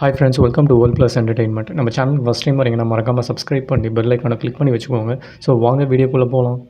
Hi friends, welcome to world plus entertainment. நம்ம channel first time வரீங்கன்னா மறக்காமல் subscribe பண்ணி பெல் ஐக்கானை கிளிக் பண்ணி வச்சுக்கோங்க. ஸோ வாங்க வீடியோக்குள்ளே போகலாம்.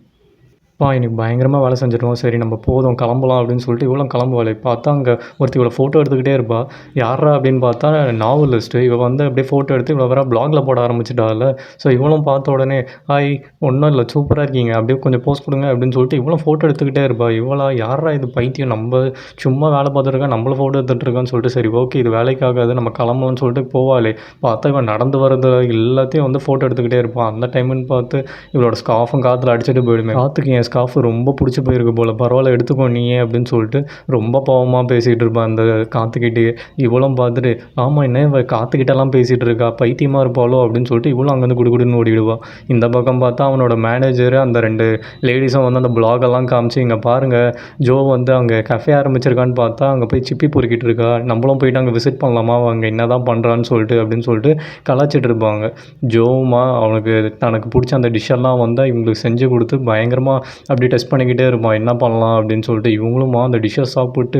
இன்னைக்கு பயங்கரமாக வேலை செஞ்சுட்டோம். சரி நம்ம போதும் கிளம்பலாம் அப்படின்னு சொல்லிட்டு இவ்வளோ கிளம்புவாளே பார்த்தா அங்கே ஒருத்தி இவ்வளோ ஃபோட்டோ எடுத்துக்கிட்டே இருப்பா. யாரா அப்படின்னு பார்த்தா நாவலிஸ்ட்டு. இவள் வந்து அப்படியே ஃபோட்டோ எடுத்து இவ்வளோ வேற ப்ளாகில் போட ஆரம்பிச்சிட்டால. ஸோ இவளும் பார்த்த உடனே ஹாய், ஒன்றும் இல்லை, சூப்பராக இருக்கீங்க, அப்படியே கொஞ்சம் போஸ்ட் கொடுங்க அப்படின்னு சொல்லிட்டு இவ்வளோ ஃபோட்டோ எடுத்துக்கிட்டே இருப்பா. இவ்வளோ யாரா இது பைத்தியம், நம்ம சும்மா வேலை பார்த்துருக்கா, நம்மள ஃபோட்டோ எடுத்துகிட்ருக்கான்னு சொல்லிட்டு சரி ஓகே இது வேலைக்காகாது நம்ம கிளம்பலாம்னு சொல்லிட்டு போவாளே. பார்த்தா இவன் நடந்து வரது எல்லாத்தையும் வந்து ஃபோட்டோ எடுத்துக்கிட்டே இருப்பான். அந்த டைமுன்னு பார்த்து இவளோட ஸ்காஃபும் காற்றுல அடிச்சுட்டு போயிடுமே. காற்றுக்கு என் ஸ்கார்ஃப் ரொம்ப பிடிச்சி போயிருக்கு போல், பரவாயில்ல எடுத்துக்கோ நீயே அப்படின்னு சொல்லிட்டு ரொம்ப பாவமாக பேசிகிட்டு இருப்பான் அந்த காற்றுக்கிட்டே. இவளும் பார்த்துட்டு ஆமாம் என்ன இவள் காற்றுக்கிட்டலாம் பேசிகிட்டு இருக்கா, பைத்தியமாக இருப்பாளோ அப்படின்னு சொல்லிட்டு இவளும் அங்கேருந்து குடுக்குடுன்னு ஓடிடுவாள். இந்த பக்கம் பார்த்தா அவனோட மேனேஜர் அந்த 2 லேடிஸும் வந்து அந்த பிளாகெல்லாம் காமிச்சு இங்கே பாருங்கள் ஜோ வந்து அங்கே கஃபே ஆரம்பிச்சிருக்கான்னு பார்த்தா அங்கே போய் சிப்பி பொறுக்கிட்டு இருக்கா, நம்மளும் போயிட்டு அங்கே விசிட் பண்ணலாமா, அங்கே என்ன தான் பண்ணுறான்னு சொல்லிட்டு அப்படின்னு சொல்லிட்டு கலாச்சிட்டு இருப்பாங்க. ஜோவுமா அவனுக்கு தனக்கு பிடிச்ச அந்த டிஷ்ஷெல்லாம் வந்து இவங்களுக்கு செஞ்சு கொடுத்து பயங்கரமாக அப்படி டெஸ்ட் பண்ணிக்கிட்டே இருப்பான் என்ன பண்ணலாம் அப்படின்னு சொல்லிட்டு. இவங்களுமா அந்த டிஷ்ஷை சாப்பிட்டு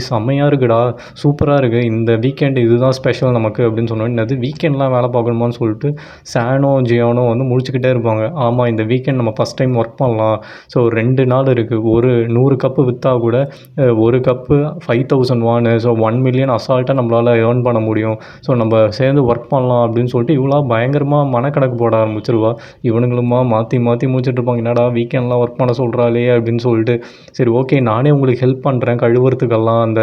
செம்மையாக இருக்குடா, சூப்பராக இருக்குது, இந்த வீக்கெண்டு இதுதான் ஸ்பெஷல் நமக்கு அப்படின்னு சொன்னோம். என்னது வீக்கெண்ட்லாம் வேலை பார்க்கணுமான்னு சொல்லிட்டு சானோ ஜியானோ வந்து முடிச்சுக்கிட்டே இருப்பாங்க. ஆமாம் இந்த வீக்கெண்ட் நம்ம ஃபஸ்ட் டைம் ஒர்க் பண்ணலாம். ஸோ 2 நாள் இருக்குது, ஒரு 100 கப்பு விற்றா கூட ஒரு கப்பு 5000 ஸோ 1 மில்லியன் அசால்ட்டாக நம்மளால் ஏர்ன் பண்ண முடியும். ஸோ நம்ம சேர்ந்து ஒர்க் பண்ணலாம் அப்படின்னு சொல்லிட்டு இவ்வளோ பயங்கரமாக மனக்கணக்கு போட ஆரம்பிச்சிருவா. இவனுங்களுமா மாற்றி மாற்றி முடிச்சுட்டு இருப்பாங்க, என்னடா வீக்கெண்ட்லாம் ஒர்க் பண்ண சொல்கிறாளே அப்படின்னு சொல்லிட்டு. சரி ஓகே நானே உங்களுக்கு ஹெல்ப் பண்ணுறேன் கழுவுறதுக்கெல்லாம் அந்த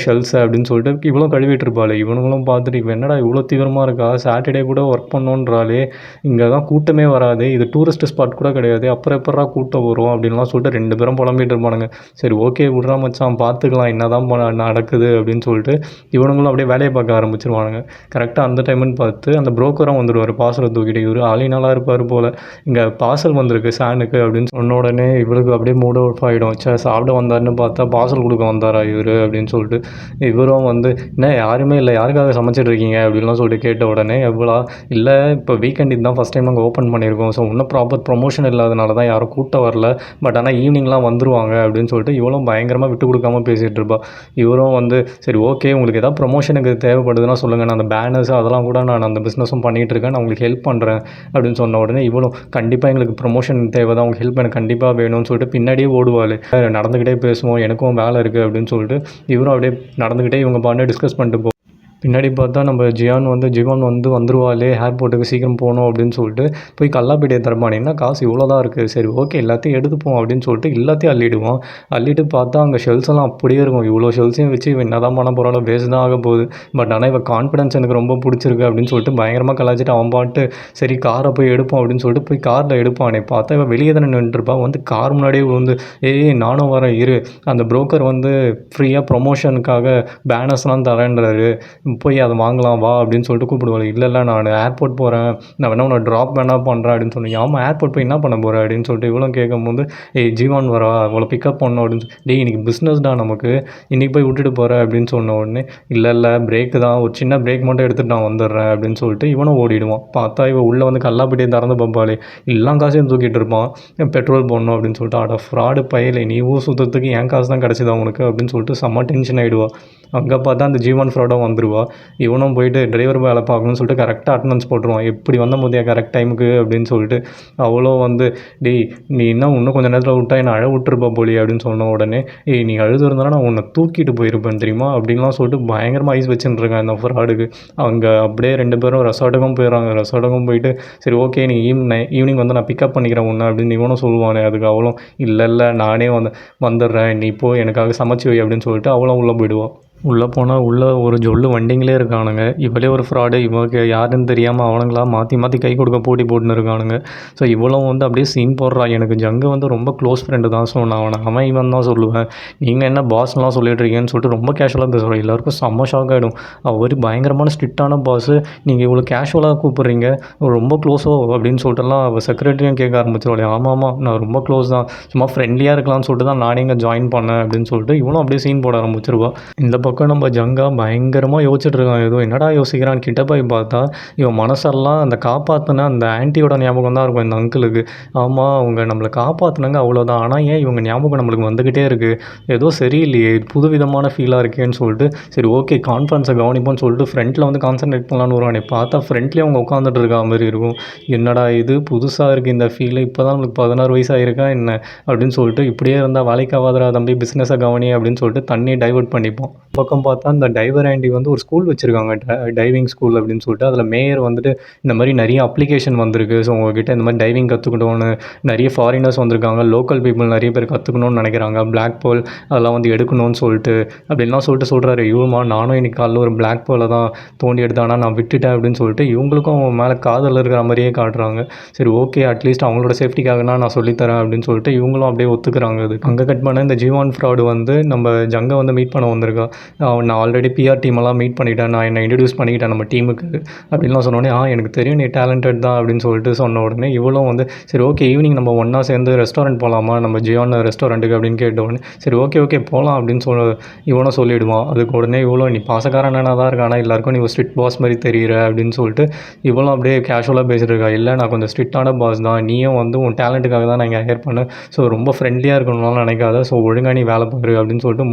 ஷெல்ஸை அப்படின்னு சொல்லிட்டு இவ்வளோ கழுவிட்டு இருப்பாளே. இவனுங்களும் பார்த்துட்டு இவன் என்னடா இவ்வளோ தீவிரமாக இருக்கா, சாட்டர்டே கூட ஒர்க் பண்ணோன்றாலே, இங்கே தான் கூட்டமே வராது, இது டூரிஸ்ட் ஸ்பாட் கூட கிடையாது, அப்புறம் எப்படா கூட்டம் வரும் அப்படின்லாம் சொல்லிட்டு 2 பேரும் புலம்பிகிட்டு இருப்பானுங்க. சரி ஓகே விட்றா மச்சான் பார்த்துக்கலாம் என்ன தான் நடக்குது அப்படின்னு சொல்லிட்டு இவனுங்களும் அப்படியே வேலையை பார்க்க ஆரம்பிச்சிருவானுங்க. கரெக்டாக அந்த டைமுன்னு பார்த்து அந்த புரோக்கரும் வந்துடுவார் பார்சலை தூக்கிட்டு. இவர் ஆளினாலாக இருப்பார் போல். இங்கே பார்சல் வந்திருக்கு சானுக்கு அப்படின்னு சொன்ன உடனே இவளுக்கு அப்படியே மூட் ஆஃப் ஆகிடும். சாப்பிட வந்தாருன்னு பார்த்தா பார்சல் கொடுக்க வந்தாரா இவர் அப்படின்னு சொல்லிட்டு. இவரும் வந்து என்ன யாருமே இல்லை, யாருக்காக சமைச்சிட்டு இருக்கீங்க அப்படின்லாம் சொல்லிட்டு கேட்ட உடனே எவ்வளோ இல்லை இப்போ வீக்கெண்ட் இதுதான் ஃபஸ்ட் டைம் நாங்கள் ஓப்பன் பண்ணியிருக்கோம், ஸோ இன்னும் ப்ராப்பர் ப்ரொமோஷன் இல்லாதனால தான் யாரும் கூட்டம் வரல, பட் ஆனால் ஈவினிங்லாம் வந்துருவாங்க அப்படின்னு சொல்லிட்டு இவளும் பயங்கரமாக விட்டு கொடுக்காமல் பேசிகிட்டு இருப்பா. இவரும் வந்து சரி ஓகே உங்களுக்கு எதாவது ப்ரொமோஷனுக்கு தேவைப்படுதுன்னா சொல்லுங்கள், நான் அந்த பேனர்ஸ் அதெல்லாம் கூட நான் அந்த பிஸ்னஸும் பண்ணிகிட்டு இருக்கேன், நான் உங்களுக்கு ஹெல்ப் பண்ணுறேன் அப்படின்னு சொன்ன உடனே இவளும் கண்டிப்பாக எங்களுக்கு ப்ரொமோஷன் தேவை தான், உங்களுக்கு ஹெல்ப் எனக்கு கண்டிப்பாக வேணும்னு சொல்லிட்டு பின்னாடியே ஓடுவாள். நடந்துக்கிட்டே பேசுவோம், எனக்கும் வேலை இருக்குது அப்படின்னு சொல்லிட்டு இவரும் அப்படியே நடந்துக்கிட்டே இவங்க பாட்டு டிஸ்கஸ் பண்ணிட்டு பின்னாடி பார்த்தா நம்ம ஜிவான் வந்து வந்துருவாளே ஏர்போர்ட்டுக்கு சீக்கிரம் போகணும் அப்படின்னு சொல்லிட்டு போய் கல்லாப்பேட்டையை திறப்பான். என்ன காசு இவ்வளோ தான் இருக்குது, சரி ஓகே எல்லாத்தையும் எடுத்துப்போம் அப்படின்னு சொல்லிட்டு எல்லாத்தையும் அள்ளிடுவான். அள்ளிட்டு பார்த்தா அங்கே ஷெல்ஸ் எல்லாம் அப்படியே இருக்கும். இவ்வளோ ஷெல்ஸையும் வச்சு இவன் என்ன தான் பண்ண போகிறாலும் வேஸ்ட் தான் ஆக போகுது, பட் ஆனால் இவன் கான்ஃபிடன்ஸ் எனக்கு ரொம்ப பிடிச்சிருக்கு அப்படின்னு சொல்லிட்டு பயங்கரமாக கலாச்சிட்டு அவன் பாட்டு சரி காரை போய் எடுப்போம் அப்படின்னு சொல்லிட்டு போய் காரில் எடுப்பானே. பார்த்தா இவன் வெளியே தானே நின்றுருப்பான். வந்து கார் முன்னாடியே வந்து நானும் வரேன் இரு, அந்த புரோக்கர் வந்து ஃப்ரீயாக ப்ரொமோஷனுக்காக பேனர்ஸ்லாம் தரேன்றாரு, போய் அதை வாங்கலாம் வா அப்படின்னு சொல்லிட்டு கூப்பிடுவாள். இல்லை நான் ஏர்போர்ட் போகிறேன், நான் வேணா உன்னை ட்ராப் வேணா பண்ணுறேன் அப்படின்னு சொன்னீங்க. ஆமாம் ஏர்போர்ட் போய் என்ன பண்ண போகிறேன் அப்படின்னு சொல்லிட்டு இவ்வளோ கேட்கும்போது ஜீவான் வரா அவ்வளோ பிக்கப் பண்ணோம் அப்படின்னு சொல்லி இன்றைக்கி பிஸ்னஸ் தான் நமக்கு, இன்றைக்கி போய் விட்டுட்டு போகிறேன் அப்படின்னு சொன்ன உடனே இல்லை பிரேக்கு தான், ஒரு சின்ன பிரேக் மட்டும் எடுத்துகிட்டு நான் வந்துடுறேன் அப்படின்னு சொல்லிட்டு இவனும் ஓடிடுவான். பார்த்தா இவன் உள்ளே வந்து கல்லாப்பட்டியை திறந்து பார்ப்பாளே, எல்லா காசையும் தூக்கிட்டு இருப்பான். பெட்ரோல் போடணும் அப்படின்னு சொல்லிட்டு ஆட ஃப்ராடு பயலே, நீ ஊர் சுற்றத்துக்கு என் காசு தான் கிடச்சிது அவனுக்கு அப்படின்னு சொல்லிட்டு செம்ம டென்ஷன் ஆகிடுவா. அங்கே பார்த்தா அந்த ஜீவன் ஃப்ராடும் வந்துடுவா. இவனும் போயிட்டு டிரைவர் வேலை பார்க்கணும்னு சொல்லிட்டு கரெக்டாக அட்டனன்ஸ் போட்டுருவான். எப்படி வந்த போதியா கரெக்ட் டைமுக்கு அப்படின்னு சொல்லிட்டு. அவ்வளோ வந்து நீ இன்னும் கொஞ்சம் நேரத்தில் விட்டா என்னை அழ விட்டுருப்பா போலி அப்படின்னு சொன்ன உடனே நீ அழுது இருந்தாலும் நான் உன்னை தூக்கிட்டு போயிருப்பேன் தெரியுமா அப்படின்லாம் சொல்லிட்டு பயங்கரமாக ஐஸ் வச்சுட்டுருக்கேன் அந்த ஃப்ராடுக்கு. அவங்க அப்படியே 2 பேரும் ரெசார்ட்டுக்கும் போயிடுறாங்க. ரெசார்ட்டுக்கும் போயிட்டு சரி ஓகே நீ ஈவினிங் வந்து நான் பிக்கப் பண்ணிக்கிறேன் உன்னை அப்படின்னு இவனும் சொல்லுவானே. அதுக்கு அவளும் இல்லை நானே வந்துடுறேன், நீ போய் எனக்காக சமைச்சு வை அப்படின்னு சொல்லிட்டு அவளும் உள்ளே போயிடுவாள். உள்ளே போனால் உள்ளே ஒரு ஜொல்லு வண்டிங்களே இருக்கானுங்க. இவளே ஒரு ஃப்ராடு, இவனுக்கு யாருன்னு தெரியாமல் அவனுங்களா மாற்றி கை கொடுக்க போட்டுன்னு இருக்கானுங்க. ஸோ இவ்வளோ வந்து அப்படியே சீன் போடுறா. எனக்கு ஜங்கு வந்து ரொம்ப க்ளோஸ் ஃப்ரெண்டு தான், ஸோ நான் இவன் தான் சொல்லுவேன், நீங்கள் என்ன பாஸ்லாம் சொல்லிட்டு இருக்கீங்கன்னு சொல்லிட்டு ரொம்ப கேஷுவலாக பேசுகிறேன். எல்லாருக்கும் செம்ம ஷாக் ஆகிடும். அவர் பயங்கரமான ஸ்ட்ரிக்டான பாஸு, நீங்கள் இவ்வளோ கேஷுவலாக கூப்பிட்றீங்க, ரொம்ப க்ளோஸோ அப்படின்னு சொல்லிட்டுலாம் அவள் செக்ரட்டரியும் கேட்க ஆரம்பிச்சிருவாள். ஆமாம் நான் ரொம்ப க்ளோஸ் தான், சும்மா ஃப்ரெண்ட்லியாக இருக்கலாம்னு சொல்லிட்டு தான் நானே இங்கே ஜாயின் பண்ணேன் அப்படின்னு சொல்லிட்டு இவனும் அப்படியே சீன் போட ஆரம்பிச்சிருவா. இந்த பக்கம் நம்ம ஜங்கா பயங்கரமாக யோசிச்சுட்டு இருக்கான். ஏதோ என்னடா யோசிக்கிறான்னு கிட்ட போய் பார்த்தா, இவன் மனசெல்லாம் அந்த காப்பாத்துன அந்த ஆன்ட்டியோட ஞாபகம் தான் இருக்கும் இந்த அங்கிளுக்கு. ஆமா, அவங்க நம்மள காப்பாத்துனாங்க அவ்வளோதான். ஆனா ஏன் இவங்க ஞாபகம் நம்மளுக்கு வந்துக்கிட்டே இருக்கு? ஏதோ சரியில்லையே! புதுவிதமான ஃபீலா இருக்கேன்னு சொல்லிட்டு, சரி ஓகே கான்ஃபரன்ஸை கவனிப்போம்னு சொல்லிட்டு ஃப்ரண்ட்ல வந்து கான்சன்ட்ரேட் பண்ணலான்னு வருவானே, பார்த்தா ஃப்ரண்ட்லேயே அவங்க உட்காந்துட்டு இருக்கா மாரி இருக்கும். என்னடா இது புதுசா இருக்கு இந்த ஃபீலு. இப்போ தான் நம்மளுக்கு 16 வயசு ஆயிருக்கா என்ன? அப்படின்னு சொல்லிட்டு, இப்படியே இருந்தா வேலைக்கு ஆவாதுடா தம்பி பிசினஸை கவனி அப்படின்னு சொல்லிட்டு தண்ணியை டைவர்ட் பண்ணிப்போம். பக்கம் பார்த்தா இந்த டைவர் ஆண்டி வந்து ஒரு ஸ்கூல் வச்சிருக்காங்க. டைவிங் ஸ்கூல் அப்படின்னு சொல்லிட்டு, அதில் மேயர் வந்துட்டு இந்த மாதிரி நிறைய அப்ளிகேஷன் வந்திருக்கு. ஸோ உங்ககிட்ட இந்த மாதிரி டைவிங் கற்றுக்கிட்டோன்னு நிறைய ஃபாரினர்ஸ் வந்திருக்காங்க. லோக்கல் பீப்புள் நிறைய பேர் கற்றுக்கணும்னு நினைக்கிறாங்க. பிளாக் பேர்ல் அதெல்லாம் வந்து எடுக்கணும்னு சொல்லிட்டு அப்படின்லாம் சொல்லிட்டு சொல்கிறாரு. இவருமா நானும் இன்னைக்கு காலைல ஒரு பிளாக் பேர்லை தான் தோண்டி எடுத்தேன், ஆனால் நான் விட்டுட்டேன் அப்படின்னு சொல்லிட்டு இவங்களுக்கும் அவன் மேலே காதல் இருக்கிற மாதிரியே காட்டுறாங்க. சரி ஓகே அட்லீஸ்ட் அவங்களோட சேஃப்டிக்காகனா நான் சொல்லித்தரேன் அப்படின்னு சொல்லிட்டு இவங்களும் அப்படியே ஒத்துக்கிறாங்க. அது அங்கே கட் பண்ண இந்த ஜீவான் ஃப்ராடு வந்து நம்ம ஜங்கை வந்து மீட் பண்ண வந்திருக்கா. நான் ஆல்ரெடி பிஆர் டீமெல்லாம் மீட் பண்ணிட்டேன், நான் என்னை இன்ட்ரடியூஸ் பண்ணிக்கிட்டேன் நம்ம டீமுக்கு அப்படின்லாம் சொன்னோடனே, எனக்கு தெரியும் நீ டேலண்டட் தான் அப்படின்னு சொல்லிட்டு சொன்ன உடனே இவளும் வந்து சரி ஓகே ஈவினிங் நம்ம ஒன்றா சேர்ந்து ரெஸ்டாரண்ட் போகலாமா நம்ம ஜியான் ரெஸ்டாரண்ட்டுக்கு அப்படின்னு கேட்ட உடனே சரி ஓகே ஓகே போகலாம் அப்படின்னு இவனும் சொல்லிவிடுவான். அதுக்கு உடனே இவ்வளோ நீ பாசக்காரனாக தான் இருக்க, ஆனால் எல்லாருக்கும் நீ ஒரு ஸ்ட்ரிக்ட் பாஸ் மாதிரி தெரியுற அப்படின்னு சொல்லிட்டு இவளும் அப்படியே கேஷுவலாக பேசிட்டு இருக்கா. இல்லை நான் கொஞ்சம் ஸ்ட்ரிக்டான பாஸ் தான், நீயும் வந்து உன் டேலண்ட்டுக்காக தான் நான் இங்கே ஹையர் பண்ணேன், ஸோ ரொம்ப ஃப்ரெண்ட்லியாக இருக்கணும்னாலும் நினைக்காத, ஸோ ஒழுங்காக நீ வேலை பாரு அப்படின்னு சொல்லிட்டு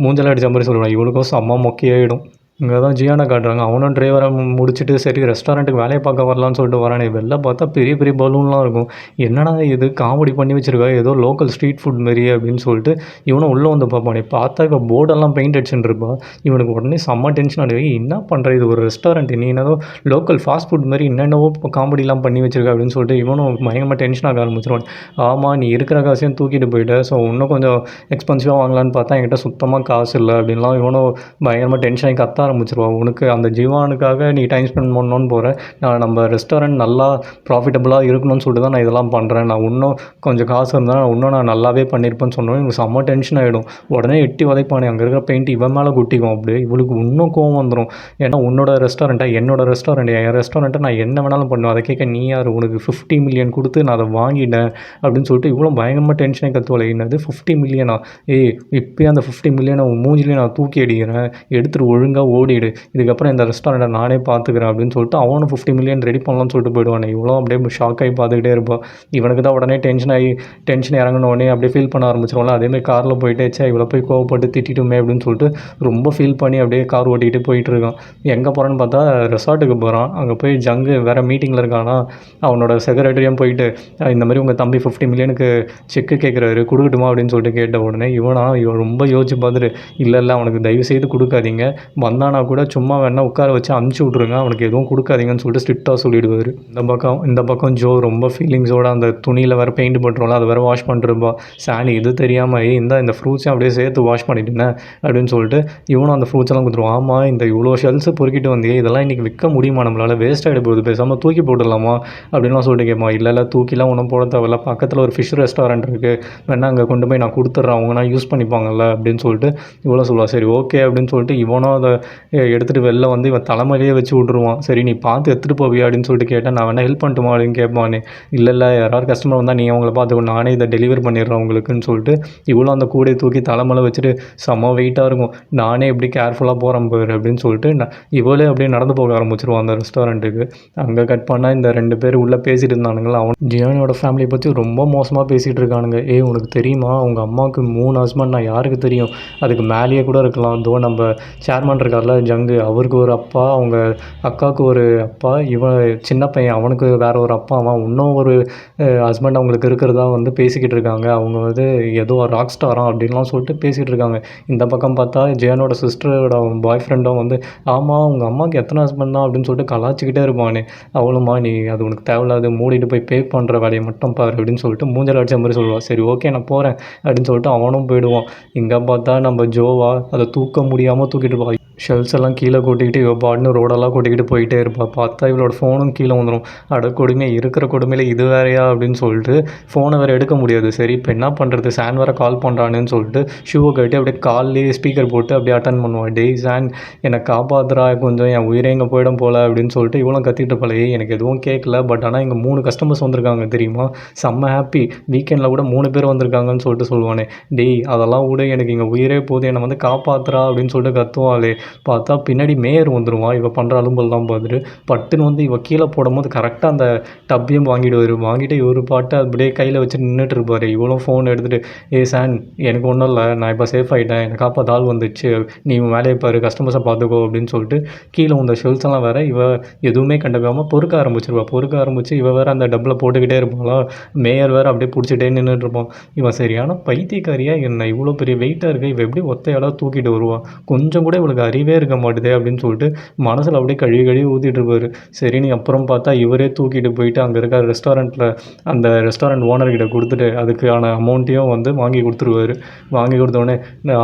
மூஞ்செல்லாம் அடித்த மாதிரி சொல்லுவான். இவளுக்கும் செம்ம மொக்கையாயிடும். இங்கே தான் ஜியானை காட்டுறாங்க. அவனும் டிரைவரை முடிச்சுட்டு சரி ரெஸ்டாரண்ட்டுக்கு வேலையை பார்க்க வரலான்னு சொல்லிட்டு வரானே, வெளில பார்த்தா பெரிய பெரிய பலூன்லாம் இருக்கும். என்னடா இது காமெடி பண்ணி வச்சுருக்கா, ஏதோ லோக்கல் ஸ்ட்ரீட் ஃபுட் மாரியே அப்படின்னு சொல்லிட்டு இவனும் உள்ளே வந்து பார்ப்பானே, பார்த்தா இப்போ போர்டெல்லாம் பெயிண்ட் அடிச்சுட்டு இருப்பா. இவனுக்கு உடனே செம்ம டென்ஷன் ஆகிடுது. என்ன பண்ணுற இது ஒரு ரெஸ்டாரண்ட், நீ என்னதோ லோக்கல் ஃபாஸ்ட் ஃபுட் மாதிரி என்னென்னவோ இப்போ காமெடிலாம் பண்ணி வச்சிருக்கா அப்படின்னு சொல்லிட்டு இவனும் பயங்கரமாக டென்ஷன் ஆக ஆரம்பிச்சிருவான். ஆமாம் நீ இருக்கிற காசையும் தூக்கிட்டு போயிட்ட, ஸோ இன்னும் கொஞ்சம் எக்ஸ்பென்சிவாக வாங்கலான்னு பார்த்தா என்கிட்ட சுத்தமாக காசு இல்லை அப்படின்லாம் இவனும் பயங்கரமாக டென்ஷன் ஆகி கத்த ஆரம்பிச்சிருவான். உனக்கு அந்த ஜீவானுக்காக நீ டைம் ஸ்பெண்ட் பண்ணணும்னு போகிறேன், நான் நம்ம ரெஸ்டாரண்ட் நல்லா ப்ராஃபிட்டபுளாக இருக்கணும்னு சொல்லிட்டு தான் நான் இதெல்லாம் பண்ணுறேன், நான் இன்னும் கொஞ்சம் காசு இருந்தால் நான் நல்லாவே பண்ணியிருப்பேன்னு சொன்னோம். எனக்கு செம்ம டென்ஷன் ஆகிடும். உடனே எட்டி உதைப்பானே, அங்கே இருக்கிற பெயிண்ட் இவன் மேலே குட்டிக்கும். அப்படியே இவளுக்கு இன்னும் கோவம் வந்துடும். ஏன்னா உன்னோட ரெஸ்டாரண்ட்டாக என்னோட ரெஸ்டாரண்ட், என் ரெஸ்டாரண்ட்டை நான் என்ன வேணாலும் பண்ணுவேன், அதை கேட்க நீ யார், உனக்கு 50 மில்லியன் கொடுத்து நான் அதை வாங்கிட்டேன் அப்படின்னு சொல்லிட்டு இவ்வளோ பயங்கரமாக டென்ஷனை கற்றுவலை. என்னது 50 மில்லியனா, இப்போயே அந்த 50 மில்லியனை மூஞ்சிலே நான் தூக்கி அடிக்கிறேன், எடுத்துகிட்டு ஒழுங்காக ஓடிடு, இதுக்கப்புறம் இந்த ரெஸ்டாரண்ட்டை நானே பார்த்துக்கிறேன் அப்படின்னு சொல்லிட்டு அவனும் 50 மில்லியன் ரெடி பண்ணலாம்னு சொல்லிட்டு போயிடுவானே. இவ்வளோ அப்படியே ஷாக் ஆகி பார்த்துக்கிட்டே இருப்பாள். இவனுக்கு தான் உடனே டென்ஷன் இறங்கினோடனே அப்படியே ஃபீல் பண்ண ஆரம்பிச்சிருவாங்களா. அதேமாதிரி காரில் போயிட்டு இவ்வளோ போய் கோவப்பட்டு திட்டிட்டுமே அப்படின்னு சொல்லிட்டு ரொம்ப ஃபீல் பண்ணி அப்படியே கார் ஓட்டிகிட்டு போயிட்டு இருக்கான். எங்கே போகிறான்னு பார்த்தா ரெசார்ட்டுக்கு போகிறான். அங்கே போய் ஜங்கு வேறு மீட்டிங்கில் இருக்கானா, அவனோட செக்ரட்டரியும் போயிட்டு இந்த மாதிரி உங்கள் தம்பி 50 மில்லியனுக்கு செக்கு கேட்குறாரு, கொடுக்கட்டுமா அப்படின்னு சொல்லிட்டு கேட்ட உடனே இவன் ரொம்ப யோசிச்சு பார்த்துட்டு இல்லை அவனுக்கு தயவு செய்து கொடுக்காதீங்க, வந்தானா கூட சும்மா வேணா உட்கார வச்சு அமுச்சு விட்ருங்க, அவனுக்கு எதுவும் கொடுக்காதீங்கன்னு சொல்லிட்டு ஸ்ட்ரிக்டாக சொல்லிவிடுவார். இந்த பக்கம் ஜோ ரொம்ப ஃபீலிங்ஸோட அந்த துணியில் வேறு பெயிண்ட் பண்ணுறோம்ல, அதை வேறு வாஷ் பண்ணிருப்பா. சாணி இது தெரியாமல் இந்த ஃப்ரூட்ஸையும் அப்படியே சேர்த்து வாஷ் பண்ணிட்டேன் அப்படின்னு சொல்லிட்டு இவனும் அந்த ஃப்ரூட்ஸ் எல்லாம் கொடுத்துருவான். ஆமாம் இந்த இவ்வளோ ஷெல்ஸு பொறுக்கிட்டு வந்தே, இதெல்லாம் இன்றைக்கி விற்க முடியுமா, நம்மளால் வேஸ்ட் ஆகிட போகுது, பேசாமல் தூக்கி போட்டுடலாமா அப்படின்லாம் சொல்லிட்டு கேட்பான். இல்லை தூக்கிலாம் ஒன்றும் போட தேவையில்ல, பக்கத்தில் ஒரு ஃபிஷ் ரெஸ்டாரண்ட் இருக்குது, வேணா அங்கே கொண்டு போய் நான் கொடுத்துட்றேன், அவங்கனா யூஸ் பண்ணிப்பாங்கல்ல அப்படின்னு சொல்லிட்டு இவ்வளோ சொல்லுவாள். சரி ஓகே அப்படின்னு சொல்லிட்டு இவனும் அதை எடுத்துகிட்டு வெளில வந்து இவன் தலைமையிலேயே வச்சு விட்ருவான். சரி நீ பார்த்து எடுத்துகிட்டு போவியா அப்படின்னு சொல்லிட்டு கேட்டால், நான் வேணா ஹெல்ப் பண்ணட்டுமா அப்படின்னு கேட்பானே. இல்லை யாராவது கஸ்டமர் வந்தால் நீ அவங்கள பார்த்துக்கோ, நானே இதை டெலிவரி பண்ணிடுறேன் உங்களுக்குன்னு சொல்லிட்டு இவ்வளோ அந்த கூடையை தூக்கி தலைமையில் வச்சுட்டு செம்ம வெயிட்டாக இருக்கும், நானே எப்படி கேர்ஃபுல்லாக போகிறேன் பாரு அப்படின்னு சொல்லிட்டு இவளே அப்படியே நடந்து போக ஆரம்பிச்சிருவான் அந்த ரெஸ்டாரண்ட்டுக்கு. அங்கே கட் பண்ணால் இந்த 2 பேர் உள்ளே பேசிகிட்டு இருந்தானுங்களா, அவன் ஜியானியோட ஃபேமிலியை பற்றி ரொம்ப மோசமாக பேசிகிட்டு இருக்கானுங்க. உனக்கு தெரியுமா உங்கள் அம்மாவுக்கு 3 ஹஸ்பண்ட், நான் யாருக்கு தெரியும், அதுக்கு மேலேயே கூட இருக்கலாம், அதோ நம்ம சேர்மன் இருக்கார்ல ஜங்கு, அவருக்கு ஒரு அப்பா, அவங்க அக்காவுக்கு ஒரு அப்பா, இவன் சின்ன பையன் அவனுக்கு வேறு ஒரு அப்பா, அவன் இன்னும் ஒரு ஹஸ்பண்ட் அவங்களுக்கு இருக்கிறதா வந்து பேசிக்கிட்டு இருக்காங்க, அவங்க வந்து ஏதோ ராக் ஸ்டாராம் அப்படின்லாம் சொல்லிட்டு பேசிகிட்டு இருக்காங்க. இந்த பக்கம் பார்த்தா ஜியானோட சிஸ்டரோட பாய் ஃப்ரெண்டும் வந்து ஆமாம் உங்கள் அம்மாவுக்கு எத்தனை ஹஸ்பண்ட் தான் அப்படின்னு சொல்லிட்டு கலாச்சிக்கிட்டே இருப்பானே. அவளுமா நீ அது உனக்கு தேவையில்லாது, மூடிட்டு போய் பே பண்ணுற வேலையை மட்டும் பாரு அப்படின்னு சொல்லிட்டு மூஞ்சல் அடிச்ச மாதிரி சொல்லுவாள். சரி ஓகே நான் போகிறேன் அப்படின்னு சொல்லிட்டு அவனும் போயிடுவான். இங்கே பார்த்தா நம்ம ஜோவா அதை தூக்க முடியாமல் தூக்கிட்டு இருப்பாள். ஷெல்ஸ் எல்லாம் கீழே கொட்டிக்கிட்டு இவள் பாட்டுன்னு ரோடெல்லாம் கொட்டிக்கிட்டு போயிட்டே இருப்பாள். பார்த்தா இவளோட ஃபோனும் கீழே வந்துடும். அட கொடுமை, இருக்கிற கொடுமையில் இது வேறையா அப்படின்னு சொல்லிட்டு ஃபோனை வேறு எடுக்க முடியாது. சரி இப்போ என்ன பண்ணுறது, சான் வேறு கால் பண்ணுறானுன்னு சொல்லிட்டு ஷூவை கட்டி அப்படியே கால்லேயே ஸ்பீக்கர் போட்டு அப்படியே அட்டன் பண்ணுவாள். டேய் சான், என்னை காப்பாற்றுறா, கொஞ்சம் என் உயிரே இங்கே போயிடும் போல் அப்படின்னு சொல்லிட்டு இவ்வளோ கத்திட்டு இருப்பாள். எனக்கு எதுவும் கேட்கல, பட் ஆனால் இங்கே 3 கஸ்டமர்ஸ் வந்திருக்காங்க தெரியுமா, செம்ம ஹாப்பி, வீக்கெண்டில் கூட 3 பேர் வந்திருக்காங்கன்னு சொல்லிட்டு சொல்லுவானே. டேய் அதெல்லாம் விட எனக்கு இங்கே உயிரே போகுது, என்னை வந்து காப்பாற்றுறா அப்படின்னு சொல்லிட்டு கத்துவாளே. பார்த்தா பின்னாடி மேயர் வந்துடுவான். இவள் பண்ணுற அலும்பெல்லாம் பார்த்துட்டு பட்டுன்னு வந்து இவள் கீழே போடும்போது கரெக்டாக அந்த டப்பையும் வாங்கிடுவார். வாங்கிட்டு இவர் பாட்டு அப்படியே கையில் வச்சு நின்றுட்டு இருப்பார். இவளும் ஃபோன் எடுத்துகிட்டு, ஏ சான் எனக்கு ஒன்றும் இல்லை, நான் இப்போ சேஃப் ஆகிட்டேன், எனக்கு காப்பாற்ற ஆள் வந்துச்சு, நீ வேலையை பாரு, கஸ்டமர்ஸை பார்த்துக்கோ அப்படின்னு சொல்லிட்டு கீழே வந்த ஷெல்ஸ் எல்லாம் வேறு இவ எதுவுமே கண்டுக்காமல் பொறுக்க ஆரம்பிச்சு இவள் வேறு அந்த டப்பில் போட்டுக்கிட்டே இருப்பாளா. மேயர் வேறு அப்படியே பிடிச்சிட்டே நின்றுட்டு இருப்பான். இவன் சரியான பைத்தியக்காரியாக என்ன, இவ்வளோ பெரிய வெயிட்டாக இருக்குது, இவள் எப்படி ஒத்தையால தூக்கிட்டு வருவாள், கொஞ்சம் கூட இவளுக்கு அறிவே இருக்க மாட்டுதே அப்படின்னு சொல்லிட்டு மனசில் அப்படியே கழுவி ஊற்றிட்டு இருப்பார். சரின்னு அப்புறம் பார்த்தா இவரே தூக்கிட்டு போயிட்டு அங்கே இருக்க ரெஸ்டாரண்ட்டில் அந்த ரெஸ்டாரண்ட் ஓனர்கிட்ட கொடுத்துட்டு அதுக்கான அமௌண்ட்டையும் வந்து வாங்கி கொடுத்துருவாரு. வாங்கி கொடுத்தோடனே,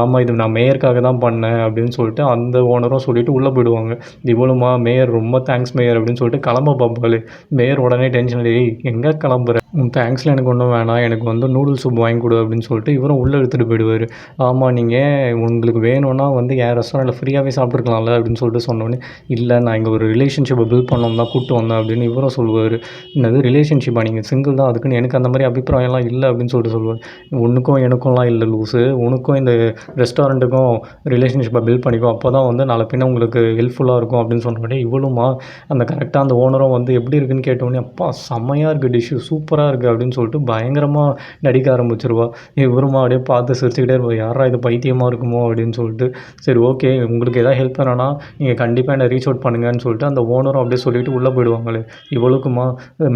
ஆமாம் இது நான் மேயருக்காக தான் பண்ணேன் அப்படின்னு சொல்லிட்டு அந்த ஓனரும் சொல்லிவிட்டு உள்ளே போயிடுவாங்க. இவ்வளோமா மேயர், ரொம்ப தேங்க்ஸ் மேயர் அப்படின்னு சொல்லிட்டு கிளம்ப பார்ப்பாள். மேயர் உடனே டென்ஷன் ஆகி, எங்கே கிளம்புற, தேங்க்ஸில் எனக்கு ஒன்றும் வேணாம், எனக்கு வந்து நூடுல்ஸ் சூப் வாங்கி கொடு அப்படின்னு சொல்லிட்டு இவரும் உள்ளே எடுத்துகிட்டு போயிடுவார். ஆமாம் நீங்கள் உங்களுக்கு வேணும்னா வந்து என் ரெஸ்டாரண்ட்டில் ஃப்ரீயாகவே சாப்பிட்ருக்கலாம்ல அப்படின்னு சொல்லிட்டு சொன்னோன்னே, இல்லை நான் இங்கே ஒரு ரிலேஷன்ஷிப்பை பில்ட் பண்ணோம் தான் கூப்பிட்டு வந்தேன் அப்படின்னு இவரும் சொல்லுவார். என்னது ரிலேஷன்ஷிப்பா, நீங்கள் சிங்கிள் தான், அதுக்குன்னு எனக்கு அந்த மாதிரி அபிப்பிராயம்லாம் இல்லை அப்படின்னு சொல்லிட்டு சொல்லுவார். உனக்கும் எனக்கும்லாம் இல்லை லூஸு, உனக்கும் இந்த ரெஸ்டாரண்ட்டுக்கும் ரிலேஷன்ஷிப்பை பில்ட் பண்ணிக்கோ, அப்போ தான் வந்து நாளை பின்ன உங்களுக்கு ஹெல்ப்ஃபுல்லாக இருக்கும் அப்படின்னு சொன்னோடனே இவ்வளோமா அந்த கரெக்டாக அந்த ஓனரும் வந்து எப்படி இருக்குன்னு கேட்டோடனே, அப்பா செம்மையாக இருக்குது டிஷ்ஷு, சூப்பராக இருக்குது அப்படின்னு சொல்லிட்டு பயங்கரமாக நடிக்க ஆரம்பிச்சிருவா. இவருமா அப்படியே பார்த்து சிரிச்சுக்கிட்டே இருப்போம், யாரா இது பைத்தியமாக இருக்குமோ அப்படின்னு சொல்லிட்டு. சரி ஓகே, உங்களுக்கு எதாவது ஹெல்ப் பண்ணனா நீங்கள் கண்டிப்பாக என்னை ரீச் அவுட் பண்ணுங்கன்னு சொல்லிட்டு அந்த ஓனரும் அப்படியே சொல்லிவிட்டு உள்ளே போயிடுவாங்களே. இவளுக்குமா,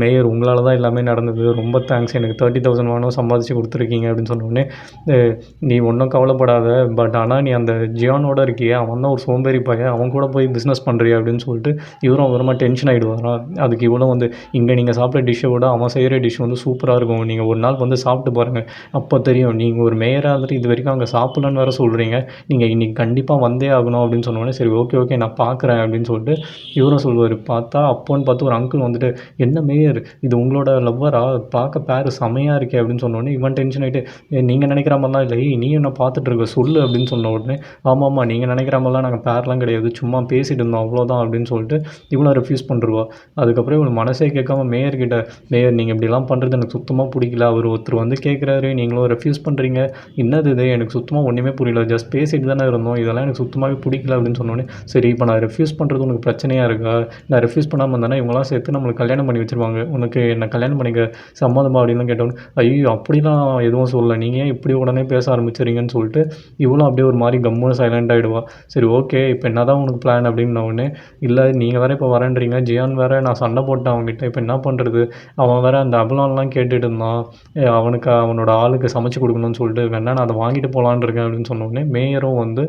மேயர் உங்களால் தான் எல்லாமே நடந்தது, ரொம்ப தேங்க்ஸ், எனக்கு 30,000 வேணும் சம்பாதிச்சு கொடுத்துருக்கீங்க அப்படின்னு சொன்னோடனே, நீ ஒன்றும் கவலைப்படாத, பட் ஆனால் நீ அந்த ஜியானோட இருக்கியே, அவன் தான் ஒரு சோம்பேறி பையன், அவன் கூட போய் பிஸ்னஸ் பண்ணுறியா அப்படின்னு சொல்லிட்டு இவரும் அவரமாக டென்ஷன் ஆகிடுவாராம். அதுக்கு இவனும் வந்து, இங்கே நீங்கள் சாப்பிட்ற டிஷ்ஷை விட அவன் செய்கிற டிஷ் வந்து சூப்பராக இருக்கும், நீங்கள் ஒரு நாள் வந்து சாப்பிட்டு பாருங்கள், அப்போ தெரியும், நீங்கள் ஒரு மேயராக இருந்துட்டு இது வரைக்கும் அங்கே சாப்பிட்லன்னு வேறு சொல்கிறீங்க, நீங்கள் இன்றைக்கி கண்டிப்பாக வந்தே ஆகணும் அப்படின்னு சொன்னோடனே, சரி ஓகே நான் பார்க்குறேன் அப்படின்னு சொல்லிட்டு இவரும் சொல்லுவார். பார்த்தா அப்போன்னு பார்த்து ஒரு அங்கிள் வந்துட்டு, என்ன மேயர் இது உங்களோட லவ்வரா, பார்க்க பேர் செமையாக இருக்கே அப்படின்னு சொன்னோடனே இவன் டென்ஷன் ஆகிட்டு, நீங்கள் நினைக்கிற மாதிரிலாம் இல்லை, நீ என்ன பார்த்துட்டு இருக்க சொல்லு அப்படின்னு சொன்ன உடனே, ஆமாம் நீங்கள் நினைக்கிற மாதிரிலாம் நாங்கள் பேர்லாம் கிடையாது, சும்மா பேசிகிட்டு இருந்தோம் அவ்வளோதான் அப்படின்னு சொல்லிட்டு இவனை ரெஃப்யூஸ் பண்ணுருவா. அதுக்கப்புறம் இவனை மனசே கேட்காம மேயர்கிட்ட, மேயர் நீங்கள் இப்படிலாம் பண்ணுறது எனக்கு சுத்தமாக பிடிக்கல, அவர் ஒருத்தர் வந்து கேட்குறாரு நீங்களும் ரெஃப்யூஸ் பண்ணுறீங்க, என்னது இது எனக்கு சுத்தமாக ஒன்றுமே புரியல, ஜஸ்ட் பேசிட்டு தானே இருந்தோம், இதெல்லாம் எனக்கு சுத்தமாகவே பிடிக்கல அப்படின்னு சொன்னோன்னே, சரி இப்போ நான் ரெஃப்யூஸ் பண்ணுறது உனக்கு பிரச்சனையாக இருக்கா, நான் ரெஃப்யூஸ் பண்ணாமல் இருந்தேன்னா இவங்களாம் சேர்த்து நம்மளுக்கு கல்யாணம் பண்ணி வச்சுருவாங்க, உனக்கு என்ன கல்யாணம் பண்ணிக்க சம்மதமா அப்படின்னு கேட்டோன்னு, ஐயோ அப்படிலாம் எதுவும் சொல்லலை, நீங்கள் ஏன் இப்படி உடனே பேச ஆரம்பிச்சிருங்கன்னு சொல்லிட்டு இவளும் அப்படியே ஒரு மாதிரி கம்முன்னு சைலண்ட் ஆகிடுவா. சரி ஓகே இப்போ என்ன தான் உனக்கு பிளான் அப்படின்ன உடனே, இல்லை நீங்கள் வேறு இப்போ வரேன்றீங்க, ஜியான் வேறு நான் சண்டை போட்டேன் அவங்ககிட்ட, இப்போ என்ன பண்ணுறது, அவன் வேறு அந்த அபலான்லாம் கேட்டுட்டு இருந்தான், அவனுக்கு அவனோட ஆளுக்கு சமைச்சு கொடுக்கணும்னு சொல்லிட்டு, வேணா நான் அதை வாங்கிட்டு போகலான்னு இருக்கேன் அப்படின்னு சொன்னோடனே மேயரும் வந்து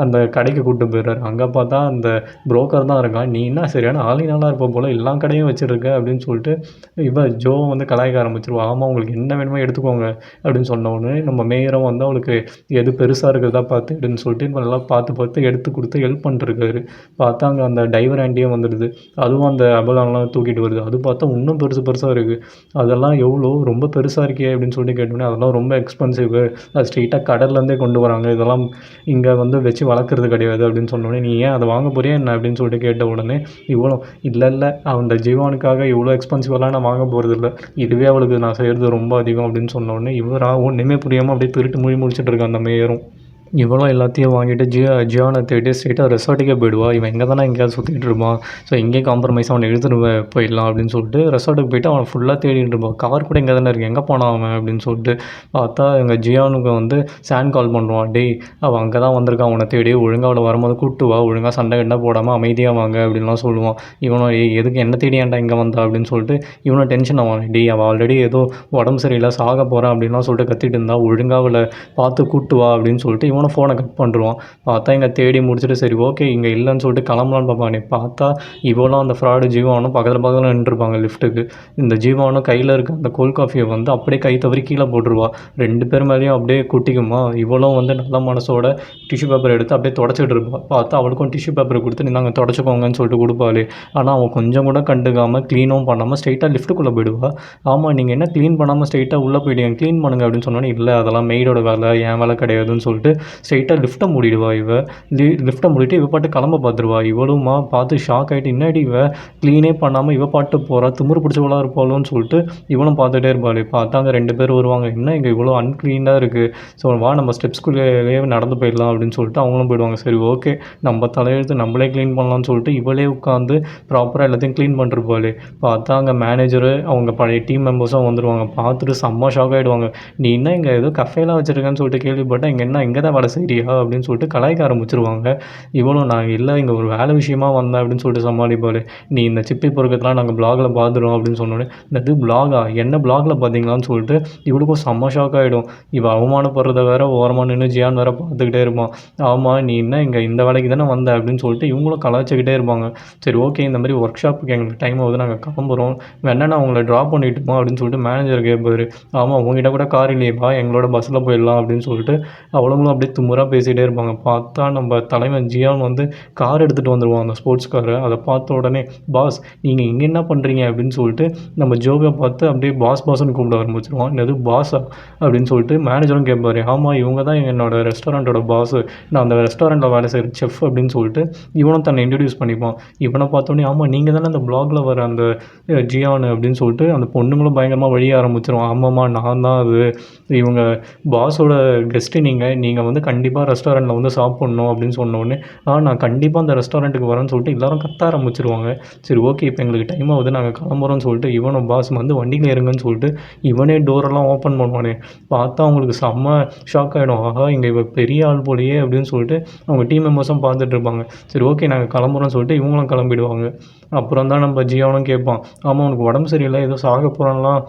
அந்த கடைக்கு கூப்பிட்டு போயிடுறாரு. அங்கே பார்த்தா அந்த புரோக்கர் தான் இருக்கான். நீ என்ன சரியான ஆளினாலாம் இருப்ப போல், எல்லா கடையும் வச்சுருக்க அப்படின்னு சொல்லிட்டு ஜோ வந்து கலாய்க்க ஆரம்பிச்சிருவா. ஆமாம் உங்களுக்கு என்ன வேணுமோ எடுத்துக்கோங்க அப்படின்னு சொன்ன உடனே நம்ம மேயரும் வந்து அவளுக்கு எது பெருசாக இருக்கிறதா பார்த்து எடுன்னு சொல்லிட்டு நல்லா பார்த்து எடுத்து கொடுத்து ஹெல்ப் பண்ணிட்டுருக்காரு. பார்த்தா அங்கே அந்த டைவர் ஆண்டியும் வந்துடுது. அதுவும் அந்த அபலான்லாம் தூக்கிட்டு வருது. அது பார்த்தா இன்னும் பெருசாக இருக்குது. அதெல்லாம் எவ்வளோ ரொம்ப பெருசாக இருக்கே அப்படின்னு சொல்லிட்டு கேட்டோன்னே, அதெல்லாம் ரொம்ப எக்ஸ்பென்சிவ், அது ஸ்ட்ரெயிட்டாக கடல்லேருந்தே கொண்டு வராங்க, இதெல்லாம் இங்கே வந்து வச்சு வளர்க்குறது கிடையாது அப்படின்னு சொன்னோடனே, நீ ஏன் அதை வாங்க போறியா என்ன அப்படின்னு சொல்லிட்டு கேட்ட உடனே இவ்வளோ, இல்லை அந்த ஜீவானுக்காக இவ்வளோ எக்ஸ்பென்சிவெல்லாம் நான் வாங்க போகிறதில்ல, இதுவே அவளுக்கு நான் செய்கிறது ரொம்ப அதிகம் அப்படின்னு சொன்ன உடனே இவரா ஒன்றுமே புரியாமல் அப்படியே திருட்டு முழிச்சிட்டு இருக்கான் அந்த மேயரும். இவளும் எல்லாத்தையும் வாங்கிட்டு ஜியானை தேடி ஸ்ட்ரெயிட்டாக ரெசார்ட்டுக்கே போயிடுவா. இவன் எங்கே தானே எங்கேயாவது சுற்றிட்டு இருப்பான், ஸோ எங்கேயே காம்ப்ரமைஸ் அவனை எடுத்துகிட்டு போயிடலாம் அப்படின்னு சொல்லிட்டு ரெசார்ட்டுக்கு போயிட்டு அவனை ஃபுல்லாக தேடிட்டு இருப்பான். கார் கூட இங்கே தானே இருக்குது, எங்கே போனான் அவன் அப்படின்னு சொல்லிட்டு பார்த்தா எங்கள் ஜியானுக்கு வந்து சான் கால் பண்ணுவான். டேய் அவன் அங்கே தான் வந்திருக்கான் அவனை தேடி, ஒழுங்காக அவளை வரும்போது கூப்பிட்டு வா, ஒழுங்காக சண்டை கண்டா போடாமல் அமைதியாக வாங்க அப்படின்லாம் சொல்லுவான். இவனும் எதுக்கு என்ன தேடி ஏன்டா இங்கே வந்தா அப்படின்னு சொல்லிட்டு இவனும் டென்ஷன் ஆவான். டேய் அவள் ஆல்ரெடி ஏதோ உடம்பு சரியில்லை சாக போகிறான் அப்படின்லாம் சொல்லிட்டு கத்திட்டு இருந்தா, ஒழுங்காக அவளை பார்த்து கூப்பிட்டு வா அப்படின்னு சொல்லிட்டு இவனும் ஃபோனை கட் பண்ணிடுவான். பார்த்தா இங்கே தேடி முடிச்சுட்டு சரி ஓகே இங்கே இல்லைன்னு சொல்லிட்டு கிளம்பலான்னு பார்ப்பானே, பார்த்தா இவளும் அந்த ஃப்ராடு ஜீவானும் பக்கத்தில் நின்றுருப்பாங்க லிஃப்ட்டுக்கு. இந்த ஜீவானும் கையில் இருக்க அந்த கோல்ட் காஃபியை வந்து அப்படியே கை தவறி கீழே போட்டுருவா. 2 பேர் மேலேயும் அப்படியே கொட்டிக்குமா. இவளும் வந்து நல்ல மனசோட டிஷ்யூ பேப்பர் எடுத்து அப்படியே தொடச்சிட்டு இருப்பாள். பார்த்தா அவளுக்கும் டிஷ்யூ பேப்பரை கொடுத்து நாங்கள் தொடச்சிக்கோங்கன்னு சொல்லிட்டு கொடுப்பாளே. ஆனால் அவன் கொஞ்சம் கூட கண்டுக்காமல் க்ளீனும் பண்ணாமல் ஸ்ட்ரெயிட்டாக லிஃப்ட்டுக்குள்ளே போயிடுவா. ஆமாம் நீங்கள் என்ன க்ளீன் பண்ணாமல் ஸ்ட்ரெயிட்டாக உள்ளே போயிட்டீங்க, க்ளீன் பண்ணுங்க அப்படின்னு சொன்னோன்னே, இல்லை அதெல்லாம் மெய்டோட வேலை, என் வேலை கிடையாதுன்னு சொல்லிட்டு ஸ்ட்ரெயிட்டாக லிஃப்ட்டை மூடிடுவா. லிஃப்ட்டை மூடிட்டு இவ பாட்டு கிளம்ப பார்த்துருவா. இவளுமா பார்த்து ஷாக் ஆகிட்டு என்னடி இவ க்ளீனே பண்ணாமல் இவ பாட்டு போகிறா, திமிரு பிடிச்சவளாக இருப்பாளோன்னு சொல்லிட்டு இவனும் பார்த்துட்டே இருப்பாளே. பார்த்தா அங்கே 2 பேர் வருவாங்க. என்ன இங்கே இவ்வளோ அன்க்ளீனாக இருக்குது, ஸோ வா நம்ம ஸ்டெப்ஸ்குள்ளேயே நடந்து போயிடலாம் அப்படின்னு சொல்லிட்டு அவங்களும் போயிடுவாங்க. சரி ஓகே நம்ம தலையெழுத்து நம்மளே க்ளீன் பண்ணலாம்னு சொல்லிட்டு இவளே உட்காந்து ப்ராப்பராக எல்லாத்தையும் க்ளீன் பண்ணிருப்பாளே. பார்த்தா அங்கே மேனேஜரு அவங்க பழைய டீம் மெம்பர்ஸும் வந்துடுவாங்க. பார்த்துட்டு செம்ம ஷாக் ஆகிடுவாங்க. நீ என்ன இங்கே ஏதோ கஃபேலாம் வச்சுருக்கேன்னு சொல்லிட்டு கேள்விப்பட்டேன், இங்கே என்ன இங்கே தான் வேலை செய்கிறியா அப்படின்னு சொல்லிட்டு கலாய்க்க ஆரம்பிச்சிருவாங்க. இவனும் நான் இல்லை இங்கே ஒரு வேலை விஷயமா வந்தேன் அப்படின்னு சொல்லிட்டு சமாளிப்பாள். நீ இந்த சிப்பி பொறுக்கத்தெலாம் நாங்கள் பிளாகில் பார்த்துடுவோம் அப்படின்னு சொன்னோன்னே, இது பிளாகா என்ன பிளாகில் பார்த்தீங்களான்னு சொல்லிட்டு இவளுக்கும் செம்ம ஷாக் ஆகிடும். இவள் அவமானப்படுறத வேற ஓரமாக நின்று ஜியான் வேற பார்த்துக்கிட்டே இருப்பான். ஆமாம் நீ என்ன இங்கே இந்த வேலைக்கு தானே வந்த அப்படின்னு சொல்லிட்டு இவங்களும் கலாய்ச்சிக்கிட்டே இருப்பாங்க. சரி ஓகே இந்த மாதிரி ஒர்க் ஷாப்புக்கு எங்களுக்கு டைம் ஆகுது நாங்கள் கிளம்புறோம், வேணா உங்களை ட்ராப் பண்ணிட்டுமா அப்படின்னு சொல்லிட்டு மேனேஜர் கேட்பாரு. ஆமாம் உங்ககிட்ட கூட கார் இல்லையேப்பா, எங்களோட பஸ்ஸில் போயிடலாம் அப்படின்னு சொல்லிட்டு அவளுங்களும் அப்படியே துமுறாக பேசிகிட்டே இருப்பாங்க. பார்த்தா நம்ம தலைவன் ஜியான் வந்து கார் எடுத்துகிட்டு வந்துடுவான், அந்த ஸ்போர்ட்ஸ் காரை. அதை பார்த்த உடனே பாஸ் நீங்கள் இங்கே என்ன பண்ணுறீங்க அப்படின்னு சொல்லிட்டு நம்ம ஜோவை பார்த்து அப்படியே பாஸ்ன்னு கூப்பிட ஆரம்பிச்சிருவான். என்னது பாஸா அப்படின்னு சொல்லிட்டு மேனேஜரும் கேட்பாரு. ஆமாம் இவங்க தான் என்னோடய ரெஸ்டாரண்ட்டோட பாஸு, நான் அந்த ரெஸ்டாரண்ட்டில் வேலை செய்கிற செஃப் அப்படின்னு சொல்லிட்டு இவனும் தன்னை இன்ட்ரடியூஸ் பண்ணிப்பான். இவனை பார்த்தோன்னே ஆமாம் நீங்கள் தானே அந்த ப்ளாகில் வர அந்த ஜியான் அப்படின்னு சொல்லிட்டு அந்த பொண்ணுங்களும் பயங்கரமாக வழிய ஆரம்பிச்சிடும். ஆமாம்மா நான் தான் அது, இவங்க பாஸோட கெஸ்ட்டு, நீங்கள் வந்து கண்டிப்பாக ரெஸ்டாரண்ட்டில் வந்து சாப்பிட்ணும் அப்படின்னு சொன்னோடனே நான் கண்டிப்பாக அந்த ரெஸ்டாரண்ட்டுக்கு வரேன்னு சொல்லிட்டு எல்லோரும் கத்த ஆரம்பிச்சிருவாங்க. சரி ஓகே இப்போ எங்களுக்கு டைம் ஆகுது நாங்கள் கிளம்புறோன்னு சொல்லிட்டு இவனும் பாஸ் வந்து வண்டியில் இருங்கன்னு சொல்லிட்டு இவனே டோரெல்லாம் ஓப்பன் பண்ணுவானே. பார்த்தா அவங்களுக்கு செம்ம ஷாக் ஆகிடும். ஆஹா இங்கே இவ பெரிய ஆள் போலையே அப்படின்னு சொல்லிட்டு அவங்க டீம் மெம்பர்ஸும் பார்த்துட்டு இருப்பாங்க. சரி ஓகே நாங்கள் கிளம்புறோம்னு சொல்லிட்டு இவங்களும் கிளம்பிடுவாங்க. அப்புறம் தான் நம்ம ஜியானும் கேட்பான், ஆமாம் உனக்கு உடம்பு சரியில்லை ஏதோ சாக போகிறான்லாம்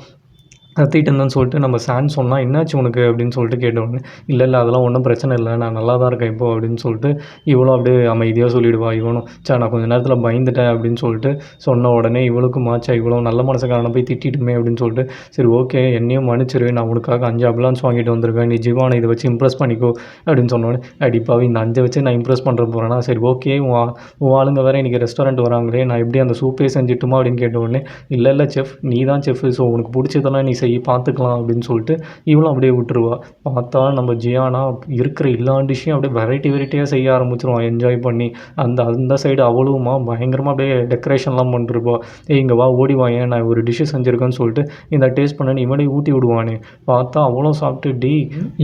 கத்திட்டு இருந்தேன்னு சொல்லிட்டு நம்ம சான் சொன்னால் என்னாச்சு உனக்கு அப்படின்னு சொல்லிட்டு கேட்டவுடனே, இல்லை அதெல்லாம் ஒன்றும் பிரச்சனை இல்லை நான் நல்லா தான் இருக்கேன் இப்போ அப்படின்னு சொல்லிட்டு இவளும் அப்படியே அமைதியாக சொல்லிவிடுவா. இவனும் நான் கொஞ்சம் நேரத்தில் பயந்துட்டேன் அப்படின்னு சொல்லிட்டு சொன்ன உடனே இவளுக்கும் மாச்சா இவ்வளோ நல்ல மனசுக்காரனை போய் திட்டிட்டுமே அப்படின்னு சொல்லிட்டு சரி ஓகே என்னையும் மன்னிச்சிரு, நான் உனக்காக 5 அப்லான்ஸ் வாங்கிட்டு வந்திருக்கேன், நீ ஜிவானை இதை வச்சு இம்ப்ரெஸ் பண்ணிக்கோ அப்படின்னு சொன்னோடனே, அடிப்பாவி இந்த 5 வச்சு நான் இம்ப்ரெஸ் பண்ணுற போகிறேன்னா சரி ஓகே உன் ஆளுங்க வேறு இன்றைக்கி ரெஸ்டாரண்ட் வராங்களே நான் எப்படி அந்த சூப்பே செஞ்சுட்டுமா அப்படின்னு கேட்ட உடனே, இல்லை செஃப் நீ தான் செஃப், ஸோ உனக்கு பிடிச்சதெல்லாம் நீ பார்த்துக்கலாம் அப்படின்னு சொல்லிட்டு இவளும் அப்படியே விட்டுருவா. பார்த்தா நம்ம ஜியானா இருக்கிற எல்லா டிஷ்ஷையும் அப்படியே வெரைட்டியாக செய்ய ஆரம்பிச்சிருவான் என்ஜாய் பண்ணி. அந்த சைடு அவளுமா பயங்கரமாக அப்படியே டெக்கரேஷன்லாம் பண்ணிருப்பா. இங்கே வா ஓடிவாங்க நான் ஒரு டிஷ்ஷு செஞ்சுருக்கேன்னு சொல்லிட்டு இந்த டேஸ்ட் பண்ணி இவனே ஊட்டி விடுவானே. பார்த்தா அவளும் சாப்பிட்டு டி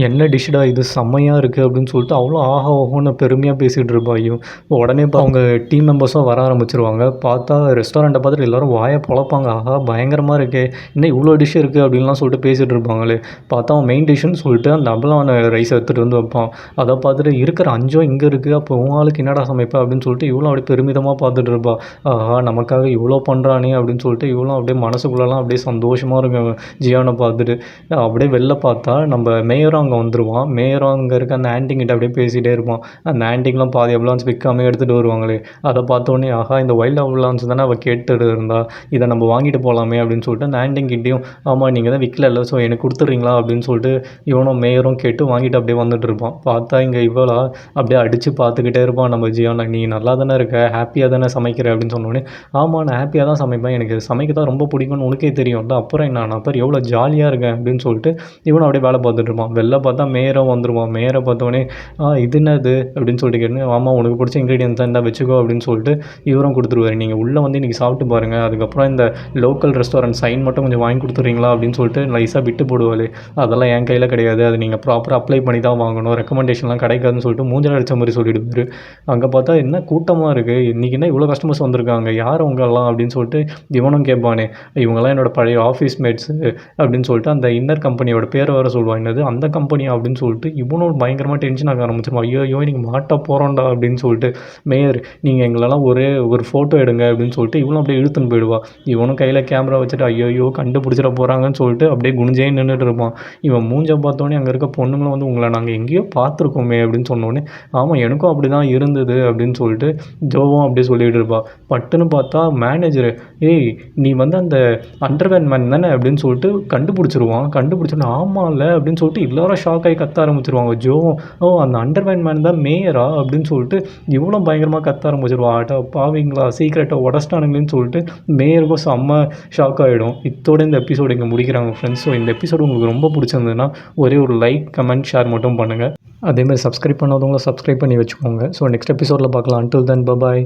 என்ன டிஷ்ஷுடா இது செம்மையாக இருக்குது அப்படின்னு சொல்லிட்டு அவளும் ஆஹா ஓஹோன்னு பெருமையாக பேசிகிட்டு இருப்பா. உடனே அவங்க டீம் மெம்பர்ஸும் வர ஆரம்பிச்சிருவாங்க. பார்த்தா ரெஸ்டாரண்ட்டை பார்த்துட்டு எல்லோரும் வாயை பொழப்பாங்க. ஆஹா பயங்கரமாக இருக்கே, இன்னும் இவ்வளோ டிஷ் இருக்குது அப்படின்லாம் சொல்லிட்டு பேசிகிட்டு இருப்பாங்களே. பார்த்தா அவன் மெயின் டிஷ்ஷுன்னு சொல்லிட்டு அந்த அபலான ரைஸ் எடுத்துகிட்டு வந்து வைப்பான். அதை பார்த்துட்டு இருக்கிற 5 இங்கே இருக்குது, அப்போ உன் ஆளுக்கு என்னடா சமைப்பா அப்படின்னு சொல்லிட்டு இவ்வளோ அப்படியே பெருமிதமாக பார்த்துட்டு இருப்பா. ஆஹா நமக்காக இவ்வளோ பண்ணுறானே அப்படின்னு சொல்லிட்டு இவ்வளோ அப்படியே மனசுக்குள்ளெல்லாம் அப்படியே சந்தோஷமாக இருக்கும் ஜியானை பார்த்துட்டு. அப்படியே வெளில பார்த்தா நம்ம மேயரும் அங்கே வந்துடுவான். மேயரும் அங்கே இருக்க அந்த ஆன்ட்டிங்கிட்ட அப்படியே பேசிகிட்டே இருப்பான். அந்த ஆன்ட்டிங்கெலாம் பாதி அபலான்ஸ் விற்காமே எடுத்துகிட்டு வருவாங்களே. அதை பார்த்தோன்னே ஆஹா இந்த வைல்டு அபலான்ஸ் தானே அவள் கேட்டுட்டு இருந்தா, இதை நம்ம வாங்கிட்டு போகலாமே அப்படின்னு சொல்லிட்டு அந்த ஆன்ட்டிங்கிட்டையும் ஆமாம் நீங்கள் தான் விற்கல ஸோ எனக்கு கொடுத்துட்றீங்களா அப்படின்னு சொல்லிட்டு இவனும் மேயரும் கேட்டு வாங்கிட்டு அப்படியே வந்துட்டு இருப்பான். பார்த்தா இங்கே இவளா அப்படியே அடித்து பார்த்துக்கிட்டே இருப்பான் நம்ம ஜியானா. நீ நல்லா தானே இருக்க, ஹாப்பியாக தானே சமைக்கிற அப்படின்னு சொன்னோடனே, ஆமாம் நான் ஹாப்பியாக தான் சமைப்பேன், எனக்கு சமைக்க தான் ரொம்ப பிடிக்கும்னு உனக்கே தெரியும்ல, அப்புறம் நான் அப்புறம் எவ்வளோ ஜாலியாக இருக்கேன் அப்படின்னு சொல்லிட்டு இவனும் அப்படியே வேலை பார்த்துட்டு இருப்பான். வெளில பார்த்தா மேயரும் வந்துடுவான். மேயரை பார்த்தோன்னே இது என்னது அப்படின்னு சொல்லிட்டு கேட்டேன். ஆமாம் உனக்கு பிடிச்ச இன்க்ரீடியன்ஸ் தான் இருந்தால் வச்சுக்கோ அப்படின்னு சொல்லிட்டு இவரும் கொடுத்துருவாரு. நீங்கள் உள்ளே வந்து இன்றைக்கி சாப்பிட்டு பாருங்கள், அதுக்கப்புறம் இந்த லோக்கல் ரெஸ்டாரண்ட் சைன் மட்டும் கொஞ்சம் வாங்கி கொடுத்துட்றீங்களா அப்படின்னு சொல்லிட்டு லைஸாக விட்டு போடுவாள். அதெல்லாம் என் கையில் கிடையாது, அது நீங்கள் ப்ராப்பராக அப்ளை பண்ணி தான் வாங்கணும், ரெக்கமெண்டேஷன்லாம் கிடைக்காதுன்னு சொல்லிட்டு மூஞ்சில் அடித்த மாதிரி சொல்லிவிடுவார். அங்கே பார்த்தா என்ன கூட்டமாக இருக்குது, இன்றைக்கி என்ன இவ்வளோ கஸ்டமர்ஸ் வந்திருக்காங்க, யார் அவங்கெல்லாம் அப்படின்னு சொல்லிட்டு இவனும் கேட்பானே. இவங்கெல்லாம் என்னோடய பழைய ஆஃபீஸ் மேட்ஸு அப்படின்னு சொல்லிட்டு அந்த இன்னர் கம்பெனியோட பேரை வேறு சொல்லுவாங்க. என்னது அந்த கம்பெனியா அப்படின்னு சொல்லிட்டு இவனும் பயங்கரமாக டென்ஷன் ஆக ஆரம்பிச்சிருவான். ஐயோ நீங்கள் மாட்ட போகிறோண்டா அப்படின்னு சொல்லிட்டு மேயர் நீங்கள் எங்களெல்லாம் ஒரு ஃபோட்டோ எடுங்க அப்படின்னு சொல்லிட்டு இவனும் அப்படியே இழுத்துன்னு போயிடுவா. இவனும் கையில் கேமரா வச்சுட்டு ஐயோ கண்டுபிடிச்சிட போகிறாங்கன்னு இல்லைன்னு சொல்லிட்டு அப்படியே குனிஞ்சே நின்றுட்டு இருப்பான். இவன் மூஞ்ச பார்த்தோன்னே அங்கே இருக்க பொண்ணுங்களும் வந்து உங்களை நாங்கள் எங்கேயோ பார்த்துருக்கோமே அப்படின்னு சொன்னோடனே, ஆமாம் எனக்கும் அப்படி தான் இருந்தது அப்படின்னு சொல்லிட்டு ஜோவும் அப்படியே சொல்லிகிட்டு இருப்பா. பட்டுன்னு பார்த்தா மேனேஜரு, ஏய் நீ வந்து அந்த அண்டர்வேர் மேன் தானே அப்படின்னு சொல்லிட்டு கண்டுபிடிச்சிருவான். கண்டுபிடிச்சோன்னே ஆமாம்ல அப்படின்னு சொல்லிட்டு எல்லாரும் ஷாக் ஆகி கத்த ஆரம்பிச்சிருவாங்க. ஜோவும் ஓ அந்த அண்டர்வேர் மேன் தான் மேயரா அப்படின்னு சொல்லிட்டு இவ்வளோ பயங்கரமாக கத்த ஆரம்பிச்சிருவா. அட பாவிங்களா சீக்கிரட்டை உடச்சிட்டானுங்களேன்னு சொல்லிட்டு மேயருக்கும் செம்ம ஷாக் ஆகிடும். இத்தோட இந்த எபிசோடு இங்கே முடிக்கிறாங்க ஃப்ரெண்ட்ஸ். ஸோ இந்த எபிசோடு உங்களுக்கு ரொம்ப பிடிச்சிருந்ததுன்னா ஒரே ஒரு லைக், கமெண்ட், ஷேர் மட்டும் பண்ணுங்கள். அதேமாதிரி சப்ஸ்கிரைப் பண்ணாதவங்களும் சப்ஸ்கிரைப் பண்ணி வச்சுக்கோங்க. ஸோ நெக்ஸ்ட் எபிசோடில் பார்க்கலாம். Until then bye bye.